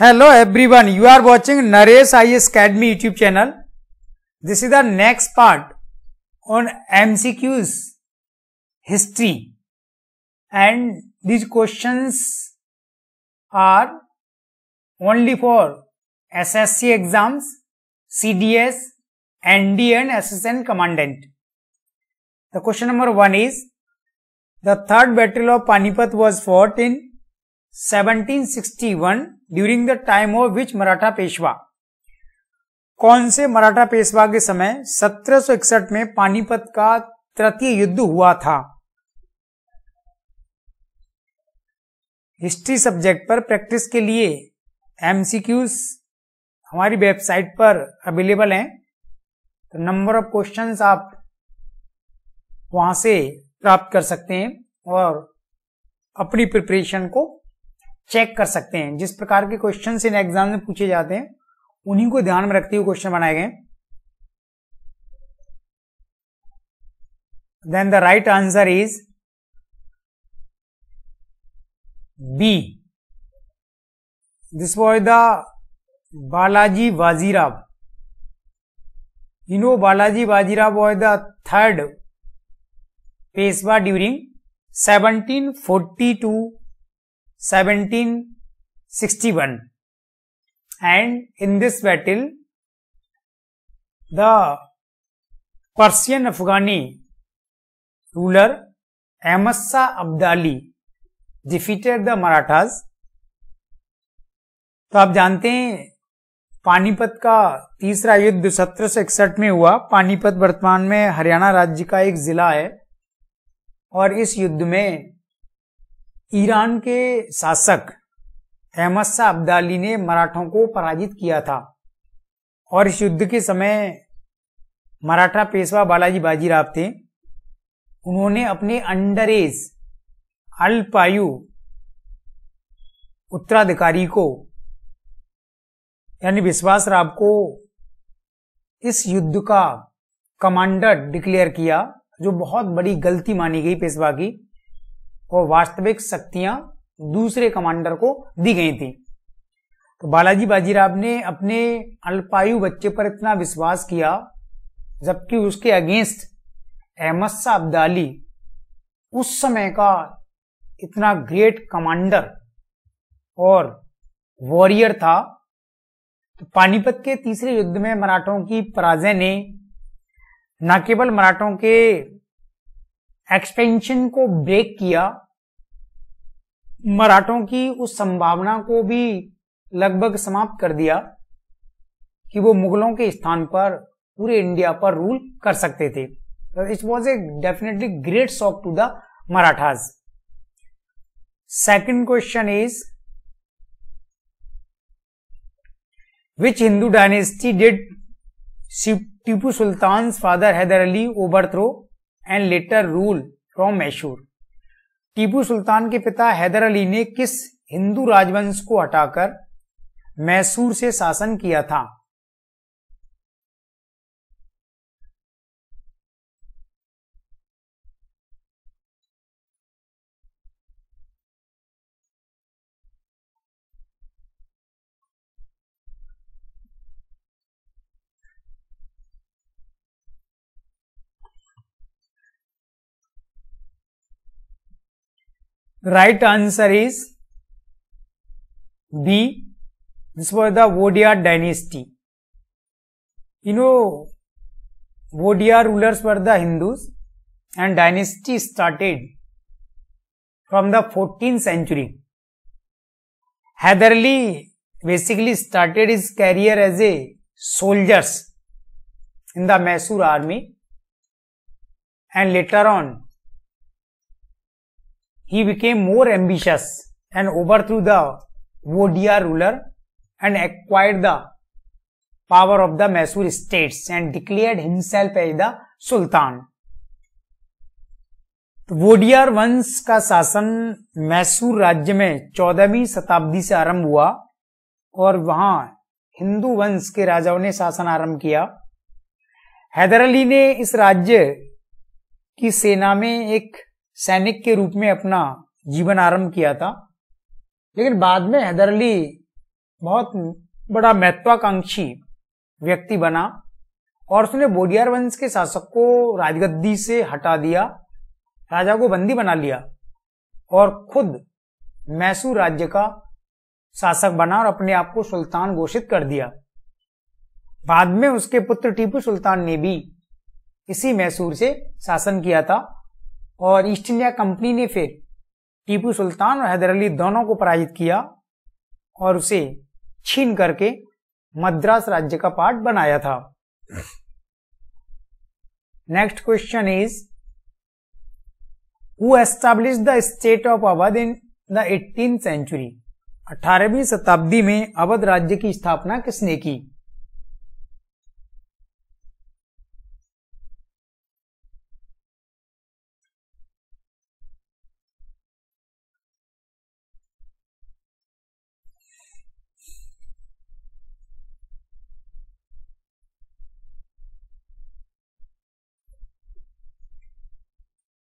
Hello everyone, you are watching Naresh IAS Academy YouTube channel. This is the next part on MCQs history, and these questions are only for SSC exams, CDS, ND and SSN commandant. The question number 1 is, the third battle of Panipat was fought in 1761 during the time of विच मराठा पेशवा। कौन से मराठा पेशवा के समय 1761 में पानीपत का तृतीय युद्ध हुआ था। हिस्ट्री सब्जेक्ट पर प्रैक्टिस के लिए एमसीक्यूज हमारी वेबसाइट पर अवेलेबल हैं, तो नंबर ऑफ क्वेश्चंस आप वहां से प्राप्त कर सकते हैं और अपनी प्रिपरेशन को चेक कर सकते हैं। जिस प्रकार के क्वेश्चन इन एग्जाम में पूछे जाते हैं उन्हीं को ध्यान में रखते हुए क्वेश्चन बनाए गए। Then the right answer is B. This was the Balaji Bajirao. You know Balaji Bajirao was the third Peshwa during 1740 to 1761, and in this battle the Persian Afghani ruler Ahmad Shah Abdali defeated the Marathas। तो आप जानते हैं पानीपत का तीसरा युद्ध 1761 में हुआ। पानीपत वर्तमान में हरियाणा राज्य का एक जिला है और इस युद्ध में ईरान के शासक अहमद शाह अब्दाली ने मराठों को पराजित किया था और इस युद्ध के समय मराठा पेशवा बालाजी बाजीराव थे। उन्होंने अपने अंडर एज अल्पायु उत्तराधिकारी को यानी विश्वास राव को इस युद्ध का कमांडर डिक्लेयर किया, जो बहुत बड़ी गलती मानी गई पेशवा की, और वास्तविक शक्तियां दूसरे कमांडर को दी गई थी। तो बालाजी बाजीराव ने अपने अल्पायु बच्चे पर इतना विश्वास किया, जबकि उसके अगेंस्ट अहमद शाह अब्दाली उस समय का इतना ग्रेट कमांडर और वॉरियर था। तो पानीपत के तीसरे युद्ध में मराठों की पराजय ने न केवल मराठों के एक्सपेंशन को ब्रेक किया, मराठों की उस संभावना को भी लगभग समाप्त कर दिया कि वो मुगलों के स्थान पर पूरे इंडिया पर रूल कर सकते थे। It was a definitely great shock to the Marathas. Second question is, which Hindu dynasty did Tipu Sultan father Hyder Ali overthrow and later rule from Mysore. Tipu Sultan के पिता हैदर अली ने किस हिंदू राजवंश को हटाकर मैसूर से शासन किया था। Right answer is B. This was the Vodiyar dynasty. You know, Vodiyar rulers were the Hindus and dynasty started from the 14th century. Hyder Ali basically started his career as a soldier in the Mysore army, and later on he became more ambitious and overthrew the Vodiyar ruler and acquired the power of the Mysore states and declared himself as the Sultan। तो वोडियार वंश का शासन मैसूर राज्य में 14वीं शताब्दी से आरंभ हुआ और वहां हिंदू वंश के राजाओं ने शासन आरंभ किया। हैदर अली ने इस राज्य की सेना में एक सैनिक के रूप में अपना जीवन आरंभ किया था, लेकिन बाद में हैदर अली बहुत बड़ा महत्वाकांक्षी व्यक्ति बना और उसने बोडियार वंश के शासक को राजगद्दी से हटा दिया, राजा को बंदी बना लिया और खुद मैसूर राज्य का शासक बना और अपने आप को सुल्तान घोषित कर दिया। बाद में उसके पुत्र टीपू सुल्तान ने भी इसी मैसूर से शासन किया था और ईस्ट इंडिया कंपनी ने फिर टीपू सुल्तान और हैदर अली दोनों को पराजित किया और उसे छीन करके मद्रास राज्य का पार्ट बनाया था। Next question is, who established the state of Awadh in the 18th century? 18वीं शताब्दी में अवध राज्य की स्थापना किसने की?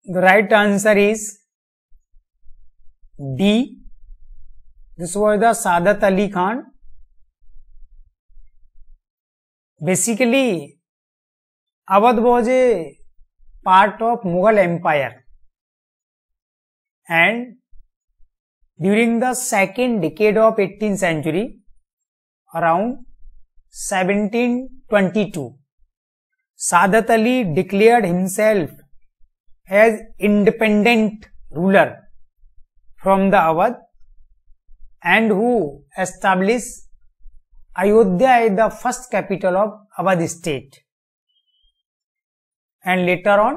The right answer is D. This was the Saadat Ali Khan. Basically, Awadh was a part of Mughal Empire, and during the second decade of 18th century, around 1722, Saadat Ali declared himself as independent ruler from the Awadh and who established Ayodhya as the first capital of Awadh state. And later on,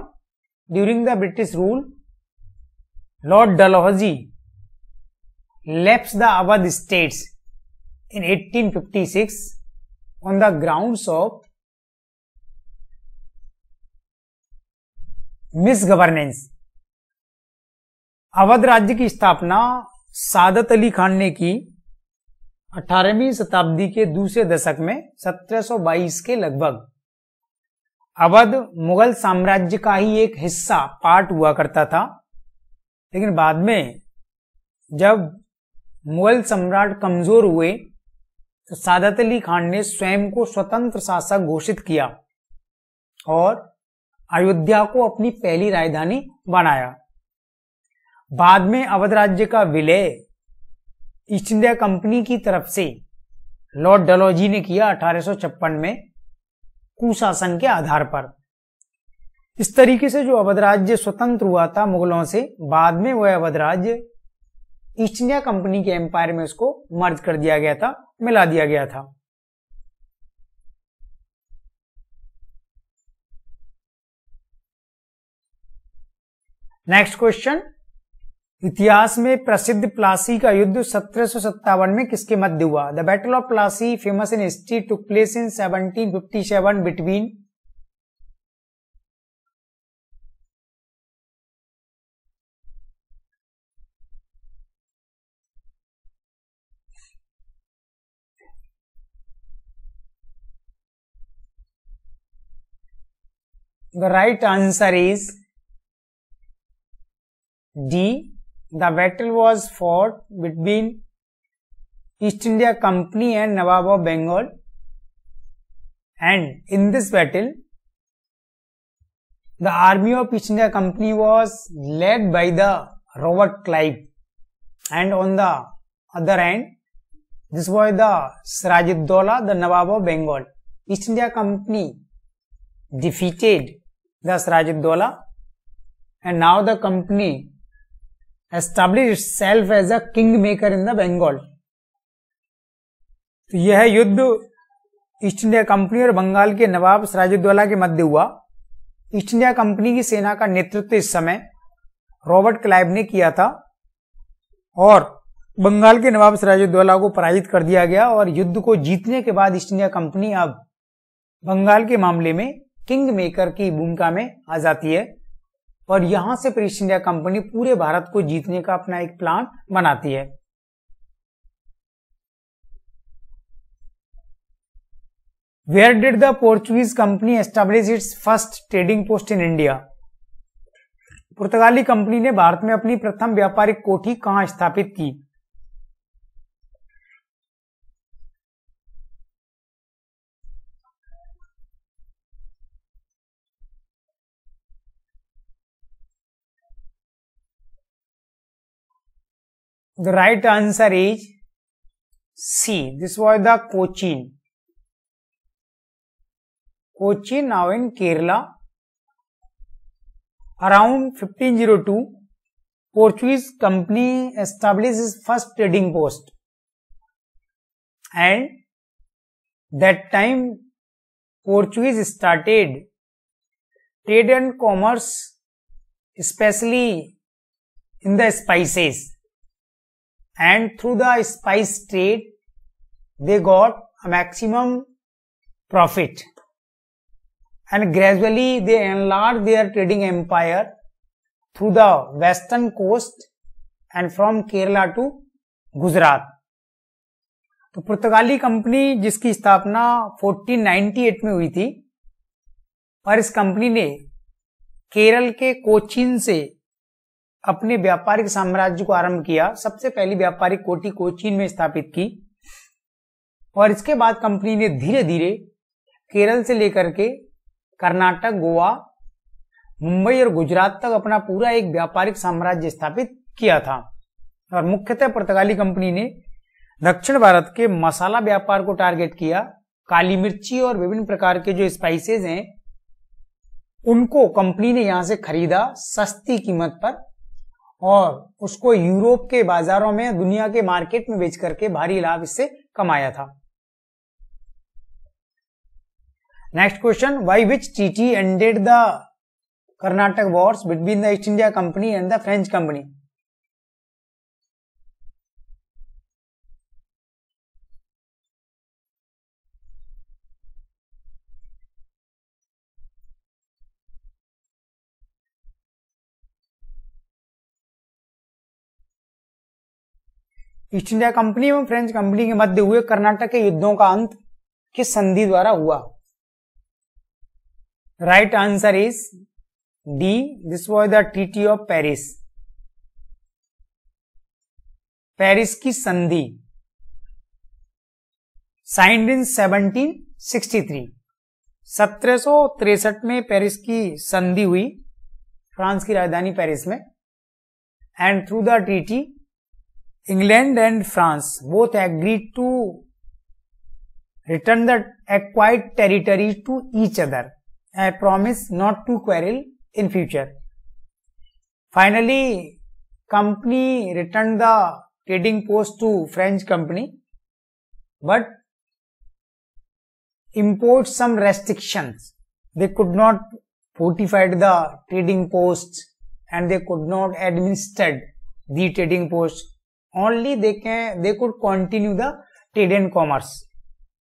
during the British rule, Lord Dalhousie left the Awadh states in 1856 on the grounds of मिसगवर्नेंस। Awadh राज्य की स्थापना सादत अली खान ने की 18वीं शताब्दी के दूसरे दशक में 1722 के लगभग। अवध मुगल साम्राज्य का ही एक हिस्सा पार्ट हुआ करता था, लेकिन बाद में जब मुगल सम्राट कमजोर हुए तो सादत अली खान ने स्वयं को स्वतंत्र शासक घोषित किया और अयोध्या को अपनी पहली राजधानी बनाया। बाद में अवध राज्य का विलय ईस्ट इंडिया कंपनी की तरफ से लॉर्ड डलहौजी ने किया 1856 में कुशासन के आधार पर। इस तरीके से जो अवध राज्य स्वतंत्र हुआ था मुगलों से, बाद में वह अवध राज्य ईस्ट इंडिया कंपनी के एम्पायर में उसको मर्ज कर दिया गया था, मिला दिया गया था। नेक्स्ट क्वेश्चन, इतिहास में प्रसिद्ध प्लासी का युद्ध 1757 में किसके मध्य हुआ? The battle of Plassey, famous in history, took place in 1757 between the right answer is D. The battle was fought between East India Company and Nawab of Bengal, and in this battle, the army of East India Company was led by the Robert Clive, and on the other hand, this was the Siraj-ud-Dowla, the Nawab of Bengal. East India Company defeated the Siraj-ud-Dowla, and now the company established itself as a kingmaker in the Bengal. तो यह युद्ध east India company और बंगाल के नवाब सिराजुद्दौला के मध्य हुआ। East India company की सेना का नेतृत्व इस समय रॉबर्ट क्लाइव ने किया था और बंगाल के नवाब सिराजुद्दौला को पराजित कर दिया गया और युद्ध को जीतने के बाद ईस्ट इंडिया कंपनी अब बंगाल के मामले में किंग मेकर की भूमिका में आ जाती है और यहां से फिर ईस्ट इंडिया कंपनी पूरे भारत को जीतने का अपना एक प्लान बनाती है। Where did the Portuguese company establish its first trading post in India? पुर्तगाली कंपनी ने भारत में अपनी प्रथम व्यापारिक कोठी कहां स्थापित की? The right answer is C. This was the Cochin. Cochin, now in Kerala. Around 1502, Portuguese company established its first trading post. And that time Portuguese started trade and commerce, especially in the spices, and through the spice trade they got a maximum profit, and gradually they enlarged their trading empire through the western coast and from Kerala to Gujarat. तो पुर्तगाली company जिसकी स्थापना 1498 में हुई थी, और इस company ने केरल के कोचीन से अपने व्यापारिक साम्राज्य को आरंभ किया। सबसे पहली व्यापारिक कोठी कोचीन में स्थापित की, और इसके बाद कंपनी ने धीरे धीरे केरल से लेकर के कर्नाटक, गोवा, मुंबई और गुजरात तक अपना पूरा एक व्यापारिक साम्राज्य स्थापित किया था। और मुख्यतः पुर्तगाली कंपनी ने दक्षिण भारत के मसाला व्यापार को टारगेट किया। काली मिर्ची और विभिन्न प्रकार के जो स्पाइसेज हैं उनको कंपनी ने यहां से खरीदा सस्ती कीमत पर, और उसको यूरोप के बाजारों में, दुनिया के मार्केट में बेच करके भारी लाभ इससे कमाया था। Next question, why which treaty ended the Karnataka Wars between the East India company and the French company? East India company एवं फ्रेंच कंपनी के मध्य हुए कर्नाटक के युद्धों का अंत किस संधि द्वारा हुआ? Right answer is D, this was the treaty of Paris. Paris की संधि साइंड इन 1763, 1763 में पेरिस की संधि हुई, फ्रांस की राजधानी पेरिस में। And through the treaty England and France both agreed to return the acquired territories to each other and promise not to quarrel in future. Finally, company returned the trading post to French company, but imposed some restrictions. They could not fortify the trading posts and they could not administer the trading posts. Only they could continue the trade and commerce.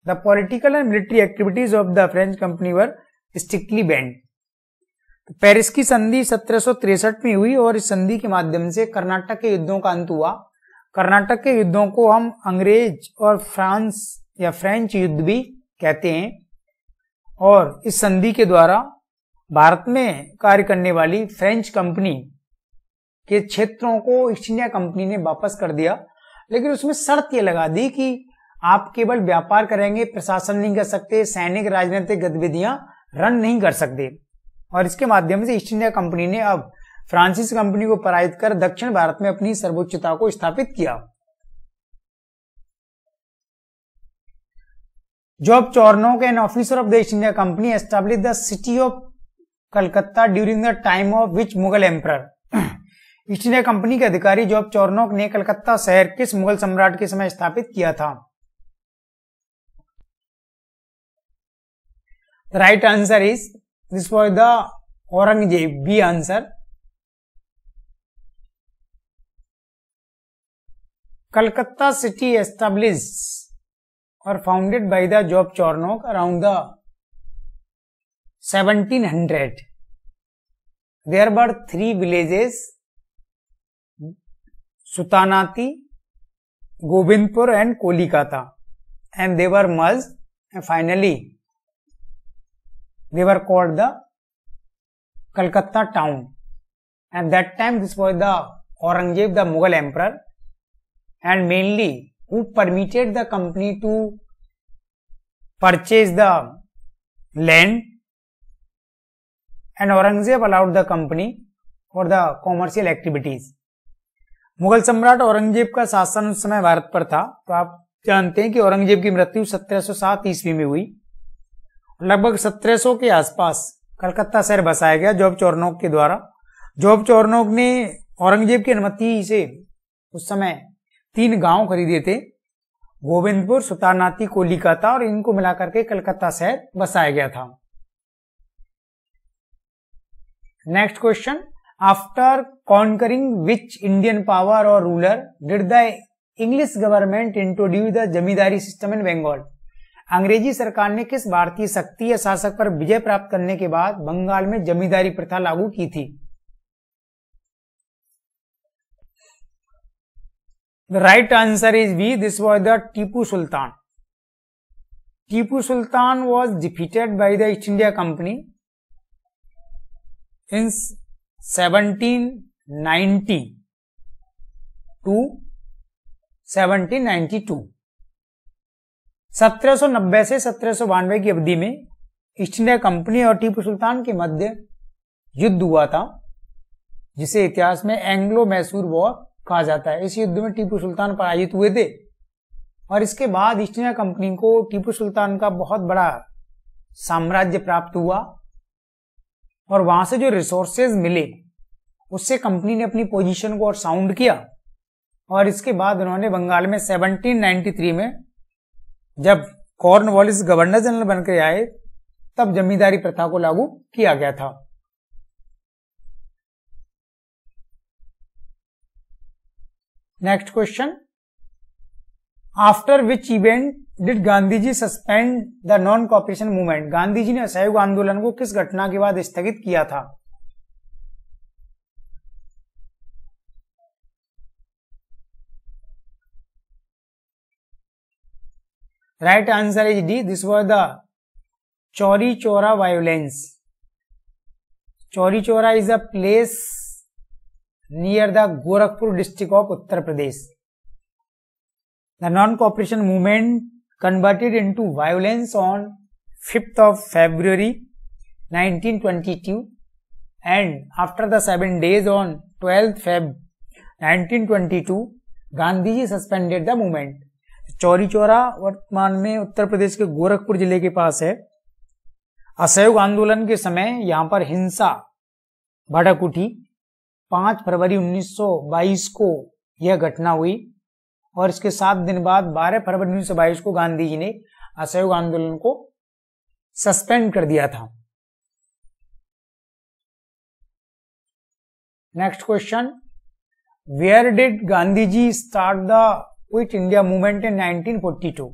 The political and military activities of the French company were strictly banned. Paris की संधि 1763 में हुई, और इस संधि के माध्यम से कर्नाटक के युद्धों का अंत हुआ। कर्नाटक के युद्धों को हम अंग्रेज और फ्रांस या फ्रेंच युद्ध भी कहते हैं, और इस संधि के द्वारा भारत में कार्य करने वाली फ्रेंच कंपनी के क्षेत्रों को ईस्ट इंडिया कंपनी ने वापस कर दिया। लेकिन उसमें शर्त यह लगा दी कि आप केवल व्यापार करेंगे, प्रशासन नहीं कर सकते, सैनिक राजनीतिक गतिविधियां रन नहीं कर सकते। और इसके माध्यम से ईस्ट इंडिया कंपनी ने अब फ्रांसीसी कंपनी को पराजित कर दक्षिण भारत में अपनी सर्वोच्चता को स्थापित किया। Job Charnock, an officer of the East India Company, established the city of Calcutta during the time of which Mughal emperor? East India Company के अधिकारी जॉब चॉर्नोक ने कलकत्ता शहर किस मुगल सम्राट के समय स्थापित किया था? Right answer is this was the Aurangzeb, B answer. Calcutta city established or founded by the Job Charnock around the 1700. There were 3 villages, Sutanati, Govindpur and Kolikata, and they were merged, and finally they were called the Calcutta town. And that time this was the Aurangzeb, the Mughal emperor, and mainly who permitted the company to purchase the land, and Aurangzeb allowed the company for the commercial activities. Mughal सम्राट औरंगजेब का शासन उस समय भारत पर था। तो आप जानते हैं कि औरंगजेब की मृत्यु 1707 ईस्वी में हुई। लगभग 1700 के आसपास कलकत्ता शहर बसाया गया जॉब चोरनोक के द्वारा। जॉब चोरनोक ने औरंगजेब की अनुमति से उस समय 3 गांव खरीदे थे, गोविंदपुर, सुतानाती, कोलिकाता, और इनको मिलाकर के कलकत्ता शहर बसाया गया था। Next question, after conquering which Indian power or ruler did the English government introduce the zamindari system in Bengal? अंग्रेजी सरकार ने किस भारतीय शक्ति या शासक पर विजय प्राप्त करने के बाद बंगाल में जमींदारी प्रथा लागू की थी? The right answer is B. This was the Tipu Sultan. Tipu Sultan was defeated by the East India Company in 1790 to 1792। 1790 से 1792 की अवधि में ईस्ट इंडिया कंपनी और टीपू सुल्तान के मध्य युद्ध हुआ था, जिसे इतिहास में एंग्लो मैसूर वॉर कहा जाता है। इस युद्ध में टीपू सुल्तान पराजित हुए थे और इसके बाद ईस्ट इंडिया कंपनी को टीपू सुल्तान का बहुत बड़ा साम्राज्य प्राप्त हुआ और वहां से जो रिसोर्सेज मिले उससे कंपनी ने अपनी पोजीशन को और साउंड किया। और इसके बाद उन्होंने बंगाल में 1793 में जब कॉर्नवालिस गवर्नर जनरल बनकर आए तब जमींदारी प्रथा को लागू किया गया था। Next question, after which event did Gandhi ji suspend the non cooperation movement? Gandhi ji ने असहयोग आंदोलन को किस घटना के बाद स्थगित किया था? Right answer is D, this was the Chauri Chaura violence. Chauri Chaura is a place near the Gorakhpur district of Uttar Pradesh. The non cooperation movement converted into violence on 5th of February 1922 and after the 7 days on 12th Feb 1922 Gandhi ji suspended the movement. Chauri Chaura वर्तमान में उत्तर प्रदेश के गोरखपुर जिले के पास है। असहयोग आंदोलन के समय यहां पर हिंसा भड़क उठी। 5 फरवरी 1922 को यह घटना हुई और इसके 7 दिन बाद 12 फरवरी 1922 को गांधी जी ने असहयोग आंदोलन को सस्पेंड कर दिया था। Next question, where did Gandhi ji start the quit India movement in 1942?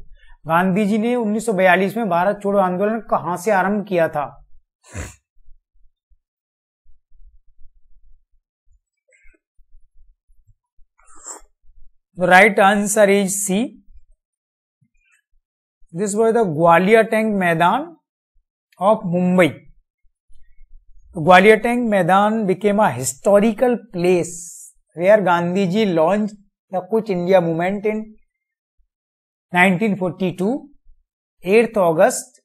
Gandhi ji ने 1942 में भारत छोड़ो आंदोलन कहां से आरंभ किया था? The right answer is C. This was the Gwalior Tank Maidan of Mumbai. Gwalior Tank Maidan became a historical place where Gandhi ji launched the Quit India movement in 1942, 8th August।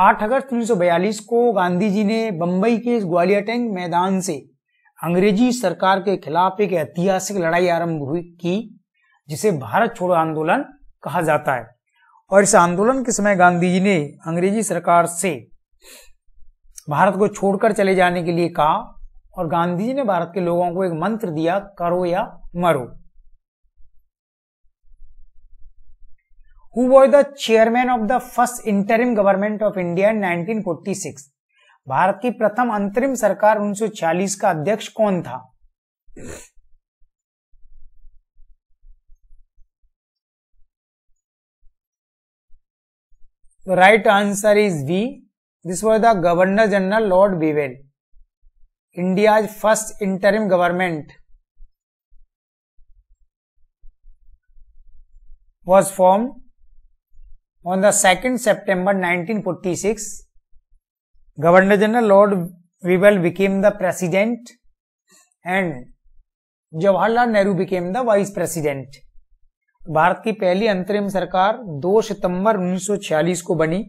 8 अगस्त 1942 को गांधी जी ने बंबई के इस Gwalior tank मैदान से अंग्रेजी सरकार के खिलाफ एक ऐतिहासिक लड़ाई आरंभ हुई की, जिसे भारत छोड़ो आंदोलन कहा जाता है। और इस आंदोलन के समय गांधी जी ने अंग्रेजी सरकार से भारत को छोड़कर चले जाने के लिए कहा और गांधी जी ने भारत के लोगों को एक मंत्र दिया, करो या मरो। Who was the chairman of the first interim government of India in 1946? Bharat की प्रथम अंतरिम सरकार 1946 का अध्यक्ष कौन था? The right answer is B. This was the Governor General Lord Bevell. India's first interim government was formed on the 2nd September 1946. Governor General Lord Bevell became the president and Jawaharlal Nehru became the vice president. Bharat की पहली अंतरिम सरकार 2 सितंबर 1946 को बनी।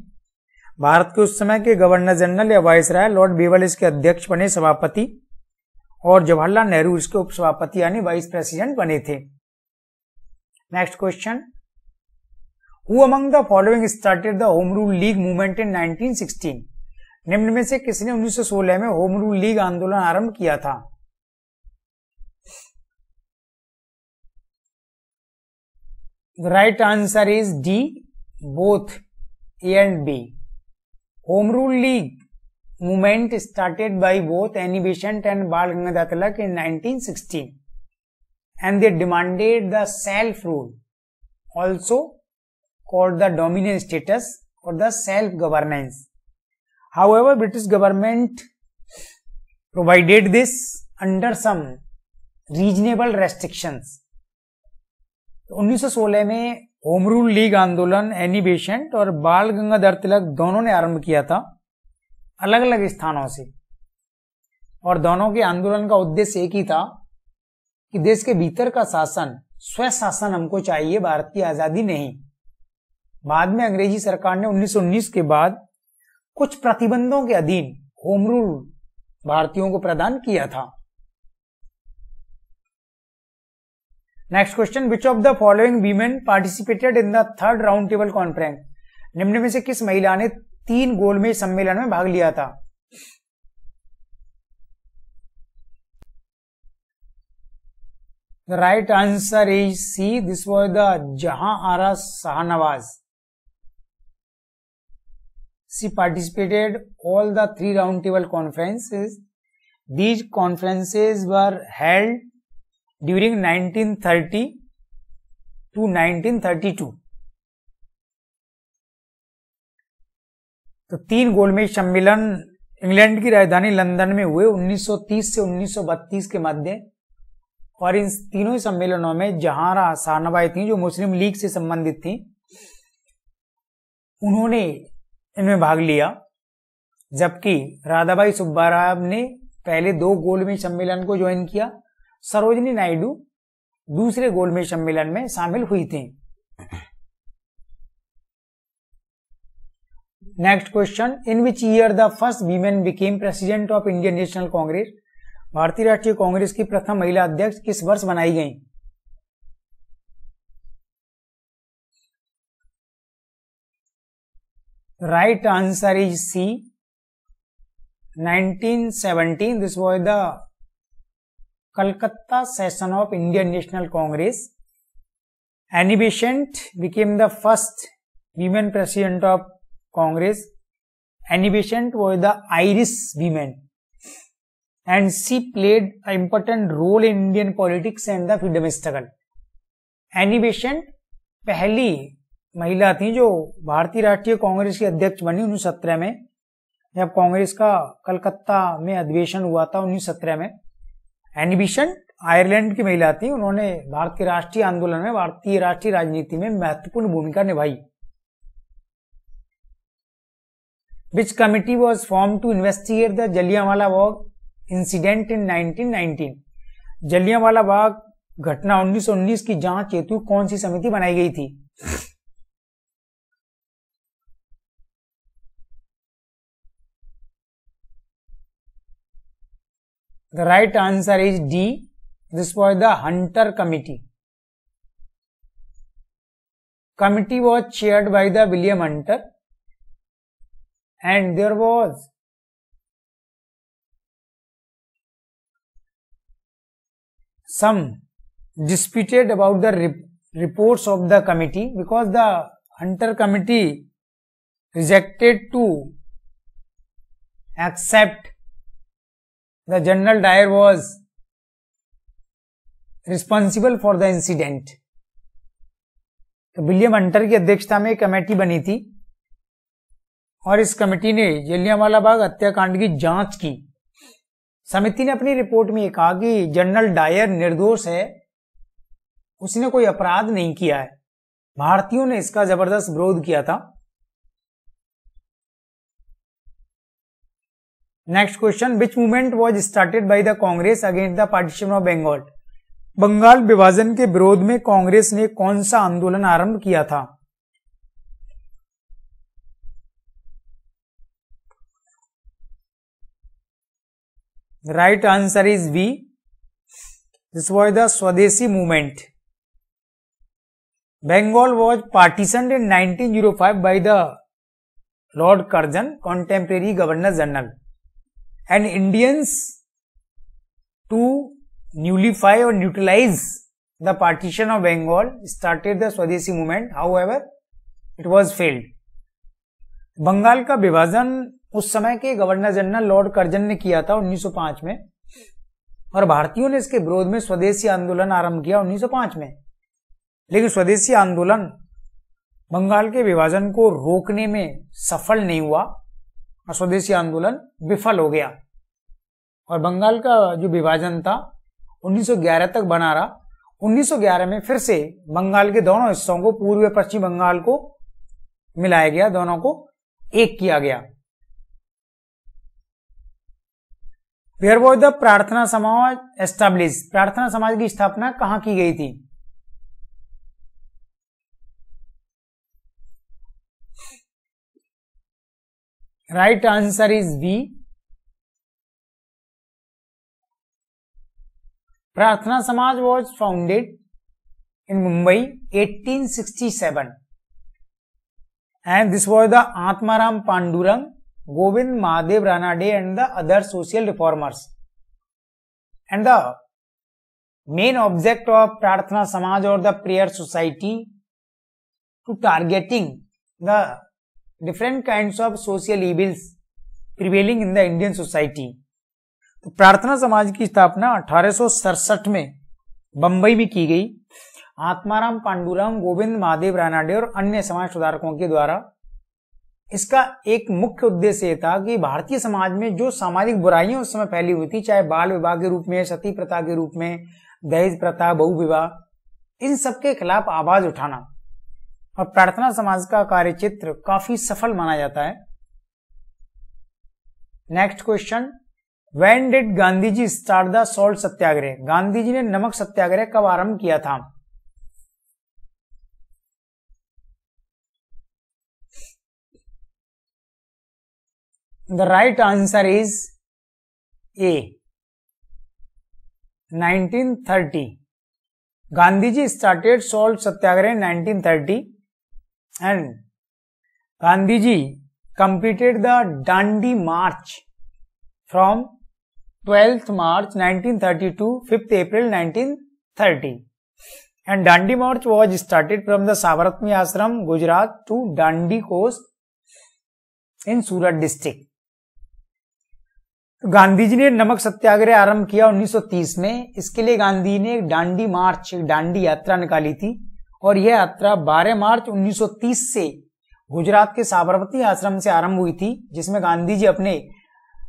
भारत के उस समय के गवर्नर जनरल या वाइसराय लॉर्ड बेवल इसके अध्यक्ष बने, सभापति, और जवाहरलाल नेहरू इसके उपसभापति यानी वाइस प्रेसिडेंट बने थे। Next question, who among the following started the home rule league movement in 1916? निम्न में से किसने 1916 में होम रूल लीग आंदोलन आरंभ किया था? Right answer is D, both A and B. Home rule league movement started by both Annie Besant and Bal Gangadhar Tilak in 1916, and they demanded the self rule, also called the dominant status or the self governance. However, British government provided this under some reasonable restrictions. 1916 में home rule league आंदोलन Annie Besant और बाल गंगाधर तिलक दोनों ने आरंभ किया था, अलग अलग स्थानों से, और दोनों के आंदोलन का उद्देश्य एक ही था कि देश के भीतर का शासन, स्वशासन हमको चाहिए, भारत की आजादी नहीं। बाद में अंग्रेजी सरकार ने 1919 के बाद कुछ प्रतिबंधों के अधीन होम रूल भारतीयों को प्रदान किया था। Next question, which of the following women participated in the third round table conference? निम्न में से किस महिला ने 3 गोलमेज सम्मेलन में भाग लिया था? The right answer is C, this was the Jahan Ara Shahnawaz. She participated all the 3 round table conferences. These conferences were held during 1930 to 1932। तो 3 गोलमेज सम्मेलन इंग्लैंड की राजधानी लंदन में हुए 1930 से 1932 के मध्य, और इन तीनों सम्मेलनों में जहारा शाहनवाज थी जो मुस्लिम लीग से संबंधित थी, उन्होंने इनमें भाग लिया, जबकि राधाबाई सुब्बाराव ने पहले 2 गोलमेज सम्मेलन को ज्वाइन किया। सरोजिनी नायडू दूसरे गोलमेज सम्मेलन में शामिल हुई थी। Next question, in which year the first women became president of Indian National Congress? भारतीय राष्ट्रीय कांग्रेस की प्रथम महिला अध्यक्ष किस वर्ष बनाई गई? Right answer is C, 1917। This was the Calcutta session of Indian National Congress. Annie Besant became the first women president of Congress. Annie Besant was the Irish woman, and she played an important role in Indian politics and the freedom struggle. Annie Besant पहली महिला थी जो भारतीय राष्ट्रीय कांग्रेस की अध्यक्ष बनी 1917 में, जब कांग्रेस का कलकत्ता में अधिवेशन हुआ था 1917 में। एनी बेसेंट आयरलैंड की महिला थी, उन्होंने भारत के राष्ट्रीय आंदोलन में, भारतीय राष्ट्रीय राजनीति में महत्वपूर्ण भूमिका निभाई। Which committee was formed to investigate the Jallianwala Bagh incident in 1919? Jallianwala Bagh घटना 1919 की जांच हेतु कौन सी समिति बनाई गई थी? The right answer is D. This was the Hunter Committee. Committee was chaired by the William Hunter. And there was some disputed about the reports of the committee, because the Hunter Committee rejected to accept the General Dyer was responsible for the incident. तो William Hunter की अध्यक्षता में committee बनी थी, और इस committee ने जलियांवाला बाग हत्याकांड की जांच की। समिति ने अपनी रिपोर्ट में कहा कि जनरल डायर निर्दोष है, उसने कोई अपराध नहीं किया है। भारतीयों ने इसका जबरदस्त विरोध किया था। Next question, which movement was started by the Congress against the partition of Bengal? Bengal विभाजन के विरोध में कांग्रेस ने कौन सा आंदोलन आरंभ किया था? The right answer is B. This was the Swadeshi movement. Bengal was partitioned in 1905 by the Lord Curzon, contemporary Governor General, and Indians to nullify or neutralize the partition of Bengal started the Swadeshi movement. However, it was failed. Bengal का विभाजन उस समय के governor general Lord Curzon ने किया था 1905 में, और भारतीयों ने इसके विरोध में स्वदेशी आंदोलन आरंभ किया 1905 में। लेकिन स्वदेशी आंदोलन बंगाल के विभाजन को रोकने में सफल नहीं हुआ और स्वदेशी आंदोलन विफल हो गया, और बंगाल का जो विभाजन था 1911 तक बना रहा। 1911 में फिर से बंगाल के दोनों हिस्सों को, पूर्वी और पश्चिमी बंगाल को मिलाया गया, दोनों को एक किया गया। वेयर वॉज द प्रार्थना समाज एस्टैब्लिश? प्रार्थना समाज की स्थापना कहां की गई थी? Right answer is B. Prarthana Samaj was founded in Mumbai 1867 and this was the Atmaram Pandurang, Govind Mahadev Ranade and the other social reformers. And the main object of Prarthana Samaj or the prayer society to targeting the different kinds of social evils prevailing in the Indian society. तो प्रार्थना समाज की स्थापना 1867 में बंबई में की गई आत्माराम पांडुरंग, गोविंद महादेव रानाडे और अन्य समाज सुधारकों के द्वारा। इसका एक मुख्य उद्देश्य यह था कि भारतीय समाज में जो सामाजिक बुराइयां उस समय फैली हुई थी, चाहे बाल विवाह के रूप में, सती प्रथा के रूप में, दहेज प्रथा, बहु विवाह, इन सब के खिलाफ आवाज उठाना। और प्रार्थना समाज का कार्यक्षेत्र काफी सफल माना जाता है। Next question, when did Gandhi ji start the salt satyagraha? Gandhi ji ने नमक सत्याग्रह कब आरंभ किया था? The right answer is A. 1930. Gandhiji started salt satyagrah in 1930 and Gandhiji completed the Dandi March from 12th March 1930 to 5th April 1930. And Dandi March was started from the Sabarmati Ashram, Gujarat to Dandi Coast in Surat district. Gandhi ji ने नमक सत्याग्रह आरंभ किया 1930 में। इसके लिए गांधी ने डांडी मार्च, डांडी यात्रा निकाली थी, और यह यात्रा 12 मार्च 1930 से गुजरात के साबरमती आश्रम से आरंभ हुई थी, जिसमें गांधी जी अपने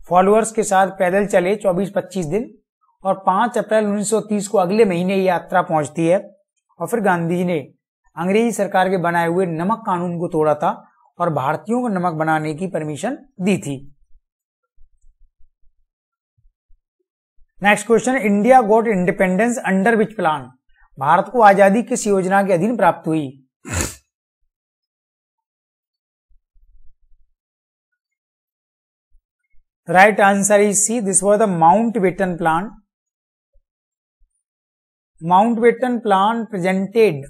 फॉलोअर्स के साथ पैदल चले 24-25 दिन, और 5 अप्रैल 1930 को अगले महीने ये यात्रा पहुंचती है। और फिर गांधी जी ने अंग्रेजी सरकार के बनाए हुए नमक कानून को तोड़ा था और भारतीयों को नमक बनाने की परमिशन दी थी। Next question, India got independence under which plan? Bharat को आजादी किस योजना के अधीन प्राप्त हुई? Right answer is C, this was the Mountbatten plan. Mountbatten plan presented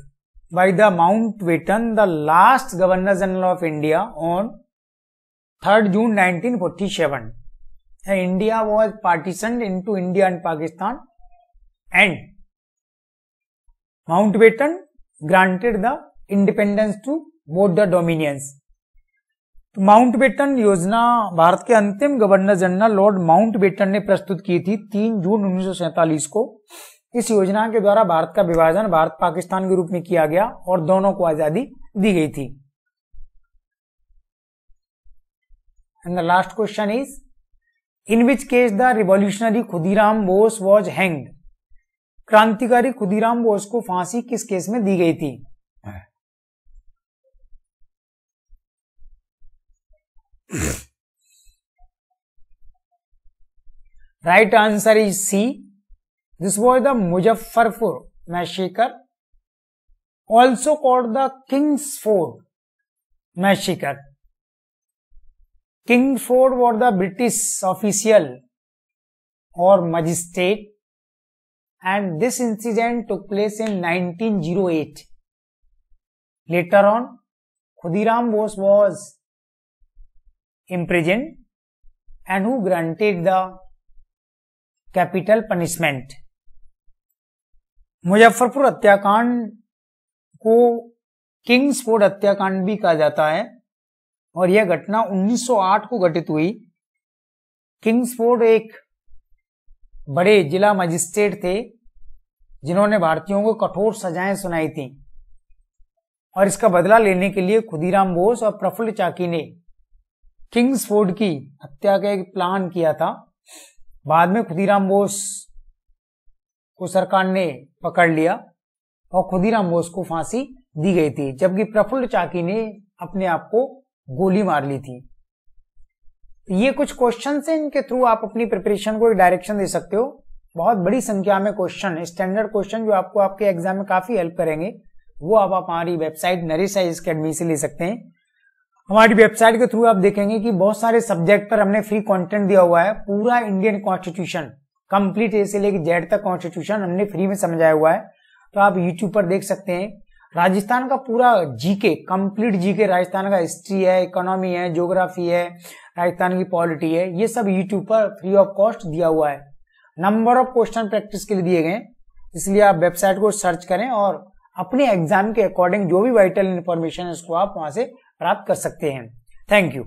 by the Mountbatten, the last governor general of India, on 3rd June 1947. India was partitioned into India and Pakistan, and Mountbatten granted the independence to both the dominions. तो Mountbatten योजना भारत के अंतिम governor general Lord Mountbatten ने प्रस्तुत की थी 3 जून 1947 को। इस योजना के द्वारा भारत का विभाजन भारत पाकिस्तान के रूप में किया गया और दोनों को आजादी दी गई थी। And the last question is, in which case the revolutionary Khudiram Bose was hanged? क्रांतिकारी खुदीराम बोस को फांसी किस केस में दी गई थी? Right answer is C, this was the Muzaffarpur massacre, also called the Kingsford massacre. Kingsford was the British official और magistrate, and this incident took place in 1908. Later on, Khudiram Bose was imprisoned and who granted the capital punishment. Muzaffarpur हत्याकांड को Kingsford हत्याकांड भी कहा जाता है और यह घटना 1908 को घटित हुई। किंग्सफोर्ड एक बड़े जिला मजिस्ट्रेट थे जिन्होंने भारतीयों को कठोर सजाएं सुनाई थी और इसका बदला लेने के लिए खुदीराम बोस और प्रफुल्ल चाकी ने किंग्सफोर्ड की हत्या का एक प्लान किया था। बाद में खुदीराम बोस को सरकार ने पकड़ लिया और खुदीराम बोस को फांसी दी गई थी, जबकि प्रफुल्ल चाकी ने अपने आप को गोली मार ली थी। ये कुछ क्वेश्चन हैं, इनके थ्रू आप अपनी प्रिपरेशन को एक डायरेक्शन दे सकते हो। बहुत बड़ी संख्या में क्वेश्चन, स्टैंडर्ड क्वेश्चन जो आपको आपके एग्जाम में काफी हेल्प करेंगे, वो आप हमारी वेबसाइट नरेश आईएएस अकेडमी से ले सकते हैं। हमारी वेबसाइट के थ्रू आप देखेंगे कि बहुत सारे सब्जेक्ट पर हमने फ्री कंटेंट दिया हुआ है। पूरा इंडियन कॉन्स्टिट्यूशन कंप्लीट ए से लेकर जेड तक कॉन्स्टिट्यूशन हमने फ्री में समझाया हुआ है, तो आप यूट्यूब पर देख सकते हैं। राजस्थान का पूरा जीके, कंप्लीट जीके, राजस्थान का हिस्ट्री है, इकोनॉमी है, ज्योग्राफी है, राजस्थान की पॉलिटी है, ये सब यूट्यूब पर फ्री ऑफ कॉस्ट दिया हुआ है। नंबर ऑफ क्वेश्चन प्रैक्टिस के लिए दिए गए, इसलिए आप वेबसाइट को सर्च करें और अपने एग्जाम के अकॉर्डिंग जो भी वाइटल इंफॉर्मेशन है उसको आप वहां से प्राप्त कर सकते हैं। Thank you.